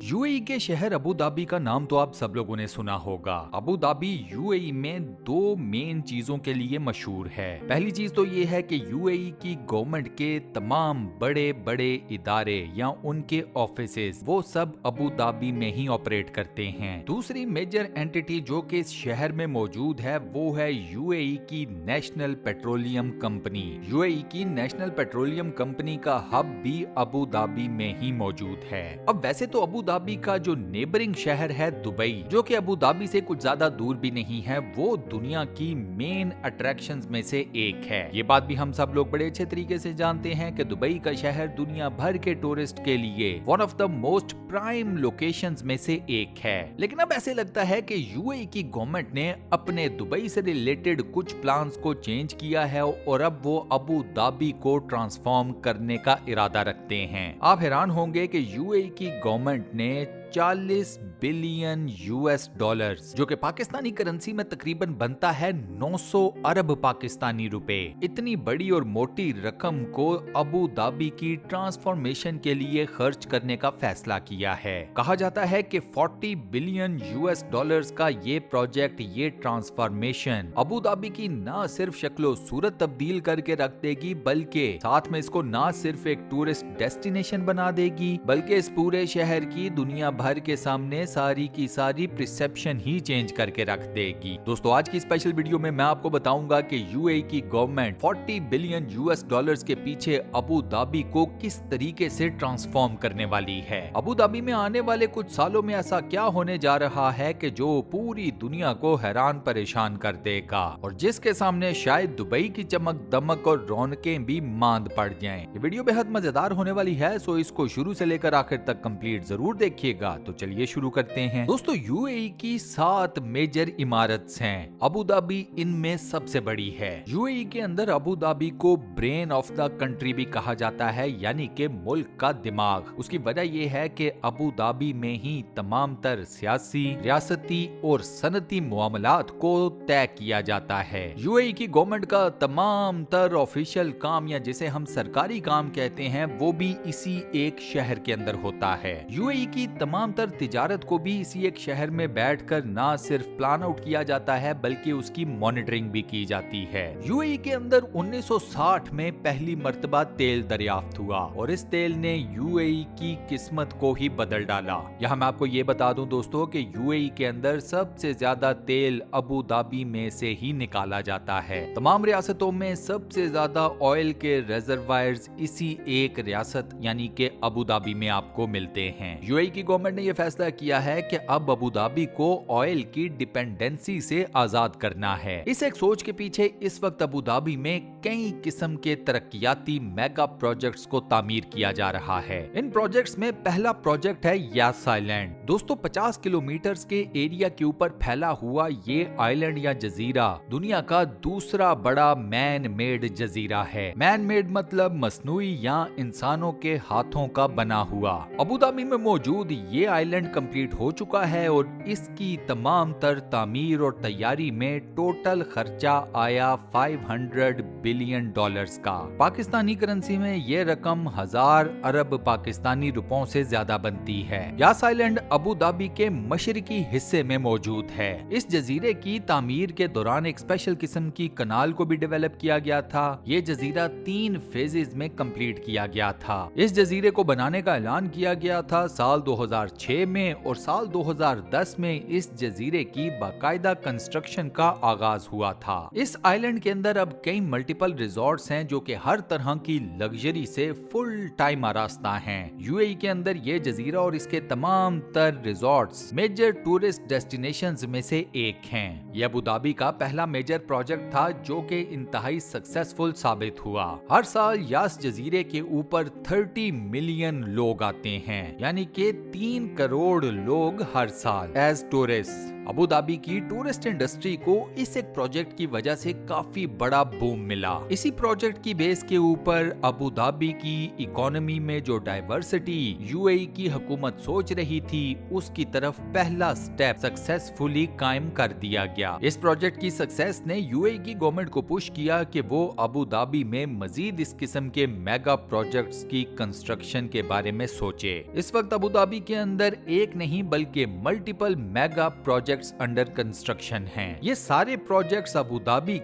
UAE के शहर Abu Dhabi का नाम तो आप सब लोगों ने सुना होगा। अबू धाबी यूएई में दो मेन चीजों के लिए मशहूर है। पहली चीज तो ये है कि यूएई की गवर्नमेंट के तमाम बड़े बड़े इदारे या उनके ऑफिसेज वो सब अबू धाबी में ही ऑपरेट करते हैं। दूसरी मेजर एंटिटी जो कि इस शहर में मौजूद है वो है यूएई की नेशनल पेट्रोलियम कंपनी। यूएई की नेशनल पेट्रोलियम कंपनी का हब भी अबू धाबी में ही मौजूद है। अब वैसे तो अबू धाबी का जो नेबरिंग शहर है दुबई, जो कि अबू धाबी से कुछ ज्यादा दूर भी नहीं है, वो दुनिया की मेन अट्रैक्शंस में से एक है। ये बात भी हम सब लोग बड़े अच्छे तरीके से जानते हैं कि दुबई का शहर दुनिया भर के टूरिस्ट के लिए one of the most prime locations में से एक है। लेकिन अब ऐसे लगता है कि यूएई की गवर्नमेंट ने अपने दुबई से रिलेटेड कुछ प्लान्स को चेंज किया है और अब वो अबू धाबी को ट्रांसफॉर्म करने का इरादा रखते हैं। आप हैरान होंगे कि यूएई की गवर्नमेंट ने 40 बिलियन यूएस डॉलर्स, जो कि पाकिस्तानी करेंसी में तकरीबन बनता है 900 अरब पाकिस्तानी रुपए, इतनी बड़ी और मोटी रकम को अबू धाबी की ट्रांसफॉर्मेशन के लिए खर्च करने का फैसला किया है। कहा जाता है कि 40 बिलियन यूएस डॉलर्स का ये प्रोजेक्ट, ये ट्रांसफॉर्मेशन अबू धाबी की ना सिर्फ शक्लो सूरत तब्दील करके रख देगी, बल्कि साथ में इसको ना सिर्फ एक टूरिस्ट डेस्टिनेशन बना देगी, बल्कि इस पूरे शहर की दुनिया भर के सामने सारी की सारी परसेप्शन ही चेंज करके रख देगी। दोस्तों, आज की स्पेशल वीडियो में मैं आपको बताऊंगा कि यूएई की गवर्नमेंट 40 बिलियन यूएस डॉलर्स के पीछे अबू धाबी को किस तरीके से ट्रांसफॉर्म करने वाली है। अबू धाबी में आने वाले कुछ सालों में ऐसा क्या होने जा रहा है कि जो पूरी दुनिया को हैरान परेशान कर देगा और जिसके सामने शायद दुबई की चमक दमक और रौनकें भी मांद पड़ जाएं। ये वीडियो बेहद मजेदार होने वाली है, सो इसको शुरू से लेकर आखिर तक कंप्लीट जरूर देखिएगा। तो चलिए शुरू करते हैं। दोस्तों, यूएई की 7 मेजर इमारतें हैं। अबू धाबी इनमें सबसे बड़ी है। यूएई के अंदर अबू धाबी को ब्रेन ऑफ द कंट्री भी कहा जाता है, यानी कि मुल्क का दिमाग। उसकी वजह यह है कि अबू धाबी में ही तमाम तर सियासी, रियासती और सनती मामलात को तय किया जाता है। यूएई की गवर्नमेंट का तमाम तर ऑफिशियल काम या जिसे हम सरकारी काम कहते हैं, वो भी इसी एक शहर के अंदर होता है। यूएई की तमाम तर तिजारत को भी इसी एक शहर में बैठकर ना सिर्फ प्लान आउट किया जाता है, बल्कि उसकी मॉनिटरिंग भी की जाती है। यूएई के अंदर 1960 में पहली मर्तबा तेल दरियाफ्त हुआ और इस तेल ने यूएई की किस्मत को ही बदल डाला। यहाँ मैं आपको ये बता दूं दोस्तों कि यूएई के अंदर सबसे ज्यादा तेल अबू धाबी में से ही निकाला जाता है। तमाम रियासतों में सबसे ज्यादा ऑयल के रिजर्वायर्स इसी एक रियासत यानी कि अबू धाबी में आपको मिलते हैं। यूएई की गवर्नमेंट ने यह फैसला किया है कि अब अबू धाबी को ऑयल की डिपेंडेंसी से आजाद करना है। इस एक सोच के पीछे इस वक्त अबू धाबी में कई किस्म के तरक्याती मेगा प्रोजेक्ट्स को तामीर किया जा रहा है। इन प्रोजेक्ट्स में पहला प्रोजेक्ट है यास आइलैंड। दोस्तों, 50 किलोमीटर के एरिया के ऊपर फैला हुआ ये आइलैंड या जजीरा दुनिया का दूसरा बड़ा मैन मेड जजीरा है। मैन मेड मतलब मसनूई या इंसानों के हाथों का बना हुआ। अबू धाबी में मौजूद ये आइलैंड कंप्लीट हो चुका है और इसकी तमाम तर तामीर और तैयारी में टोटल खर्चा आया 500 बिलियन डॉलर्स का। पाकिस्तानी करेंसी में ये रकम 1000 अरब पाकिस्तानी रुपयों से ज्यादा बनती है। यास आइलैंड अबू धाबी के मशरकी हिस्से में मौजूद है। इस जजीरे की तामीर के दौरान एक स्पेशल किस्म की कनाल को भी डेवलप किया गया था। ये जजीरा 3 फेजेस में कंप्लीट किया गया था। इस जजीरे को बनाने का ऐलान किया गया था साल 2006 में और साल 2010 में इस जजीरे की बाकायदा कंस्ट्रक्शन का आगाज हुआ था। इस आइलैंड के अंदर अब कई मल्टीपल रिजॉर्ट्स हैं जो कि हर तरह की लग्जरी से फुल टाइम आरास्ता हैं। यूएई के अंदर ये जजीरा और इसके तमाम तर रिजॉर्ट्स मेजर टूरिस्ट डेस्टिनेशंस में से एक हैं। ये अबू धाबी का पहला मेजर प्रोजेक्ट था जो कि इंतहाई सक्सेसफुल साबित हुआ। हर साल यास जजीरे के ऊपर 30 मिलियन लोग आते हैं, यानी कि 3 करोड़ लोग हर साल एज टूरिस्ट अबू धाबी की टूरिस्ट इंडस्ट्री को इस एक प्रोजेक्ट की वजह से काफी बड़ा बूम मिला। इसी प्रोजेक्ट की बेस के ऊपर अबू धाबी की इकोनॉमी में जो डाइवर्सिटी यूएई की हुकूमत सोच रही थी, उसकी तरफ पहला स्टेप सक्सेसफुली कायम कर दिया गया। इस प्रोजेक्ट की सक्सेस ने यूएई की गवर्नमेंट को पुश किया कि वो अबू धाबी में मजीद इस किस्म के मेगा प्रोजेक्ट्स की कंस्ट्रक्शन के बारे में सोचे। इस वक्त अबू धाबी के अंदर एक नहीं बल्कि multiple mega projects under construction हैं। ये सारे projects Abu Dhabi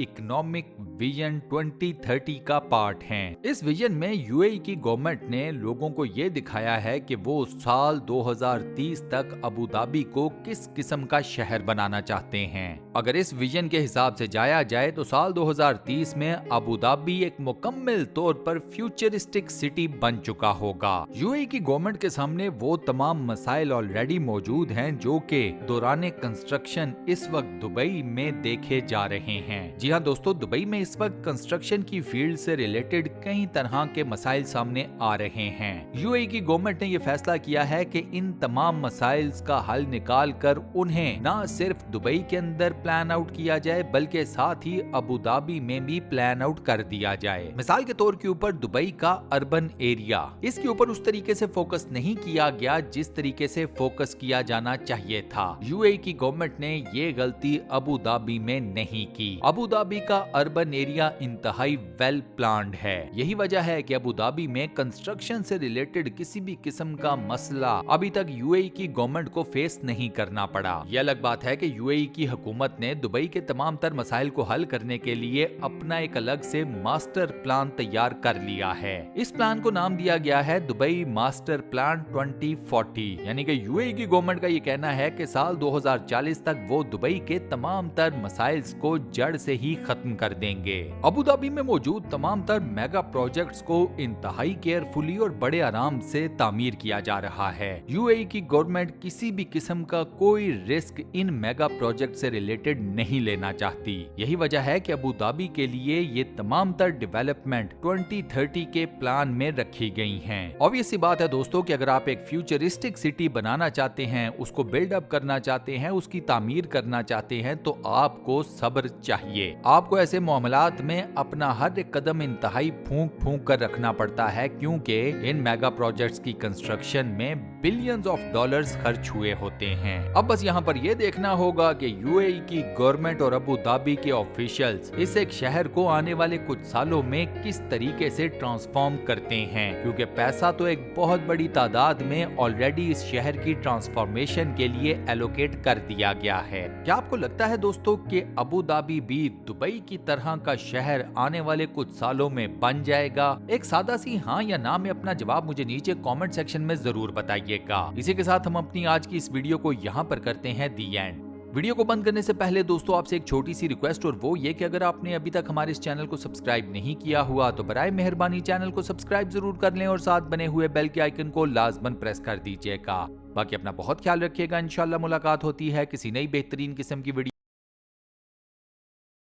economic vision 2030 का पार्ट हैं। इस विजन में यूएई की गवर्नमेंट ने लोगों को ये दिखाया है कि वो साल 2030 तक अबू धाबी को किस किस्म का शहर बनाना चाहते हैं। अगर इस विजन के हिसाब से जाया जाए तो साल 2030 में अबू धाबी एक मुकम्मल तौर पर फ्यूचरिस्टिक सिटी बन चुका होगा। यूएई की गवर्नमेंट के सामने वो तमाम मसाइल ऑलरेडी मौजूद हैं जो कि दौरान कंस्ट्रक्शन इस वक्त दुबई में देखे जा रहे हैं। जी हाँ दोस्तों, दुबई में इस वक्त कंस्ट्रक्शन की फील्ड से रिलेटेड कई तरह के मसाइल सामने आ रहे हैं। यूएई की गवर्नमेंट ने यह फैसला किया है कि इन तमाम मसाइल का हल निकाल कर उन्हें न सिर्फ दुबई के अंदर प्लान आउट किया जाए बल्कि साथ ही अबू धाबी में भी प्लान आउट कर दिया जाए। मिसाल के तौर के ऊपर दुबई का अर्बन एरिया, इसके ऊपर उस तरीके से फोकस नहीं किया गया जिस तरीके से फोकस किया जाना चाहिए था। यूएई की गवर्नमेंट ने ये गलती अबू धाबी में नहीं की। अबू धाबी का अर्बन एरिया इंतहाई वेल प्लान्ड है। यही वजह है कि अबू धाबी में कंस्ट्रक्शन से रिलेटेड किसी भी किस्म का मसला अभी तक यूएई की गवर्नमेंट को फेस नहीं करना पड़ा। यह अलग बात है कि यूएई की हुकूमत ने दुबई के तमाम तर मसाइल को हल करने के लिए अपना एक अलग से मास्टर प्लान तैयार कर लिया है। इस प्लान को नाम दिया गया है दुबई मास्टर प्लान 2040। यानी कि यूएई की गवर्नमेंट का ये कहना है कि साल 2040 तक वो दुबई के तमाम तर मसाइल्स को जड़ से ही खत्म कर देंगे। अबू धाबी में मौजूद तमाम तर मेगा प्रोजेक्ट्स को इंतहाई केयरफुली और बड़े आराम से तामीर किया जा रहा है। यूएई की गवर्नमेंट किसी भी किस्म का कोई रिस्क इन मेगा प्रोजेक्ट से रिलेटेड नहीं लेना चाहती। यही वजह है कि अबू धाबी के लिए ये तमाम तर डेवलपमेंट 2030 के प्लान में रखी गई हैं। ऑब्वियस सी बात है दोस्तों कि अगर आप एक फ्यूचरिस्टिक सिटी बनाना चाहते हैं, उसको बिल्डअप करना चाहते हैं, उसकी तामीर करना चाहते हैं तो आपको सब्र चाहिए। आपको ऐसे मामलात में अपना हर एक कदम इंतहाई फूंक कर रखना पड़ता है क्योंकि इन मेगा प्रोजेक्ट्स की कंस्ट्रक्शन में बिलियंस ऑफ डॉलर्स खर्च हुए होते हैं। अब बस यहाँ पर यह देखना होगा कि यूएई की गवर्नमेंट और अबू धाबी के ऑफिशियल्स इस एक शहर को आने वाले कुछ सालों में किस तरीके से ट्रांसफॉर्म करते हैं, क्योंकि पैसा तो एक बहुत बड़ी तादाद में ऑलरेडी इस शहर की ट्रांसफॉर्मेशन के लिए एलोकेट कर दिया गया है। क्या आपको लगता है दोस्तों कि अबू धाबी भी दुबई की तरह का शहर आने वाले कुछ सालों में बन जाएगा? एक सादा सी हाँ या ना में अपना जवाब मुझे नीचे कमेंट सेक्शन में जरूर बताइएगा। इसी के साथ हम अपनी आज की इस वीडियो को यहाँ पर करते हैं दी एंड। वीडियो को बंद करने से पहले दोस्तों आपसे एक छोटी सी रिक्वेस्ट, और वो ये कि अगर आपने अभी तक हमारे इस चैनल को सब्सक्राइब नहीं किया हुआ तो बराए मेहरबानी चैनल को सब्सक्राइब जरूर कर लें और साथ बने हुए बेल के आइकन को लाजमन प्रेस कर दीजिएगा। बाकी अपना बहुत ख्याल रखिएगा। इंशाल्लाह मुलाकात होती है किसी नई बेहतरीन किस्म की वीडियो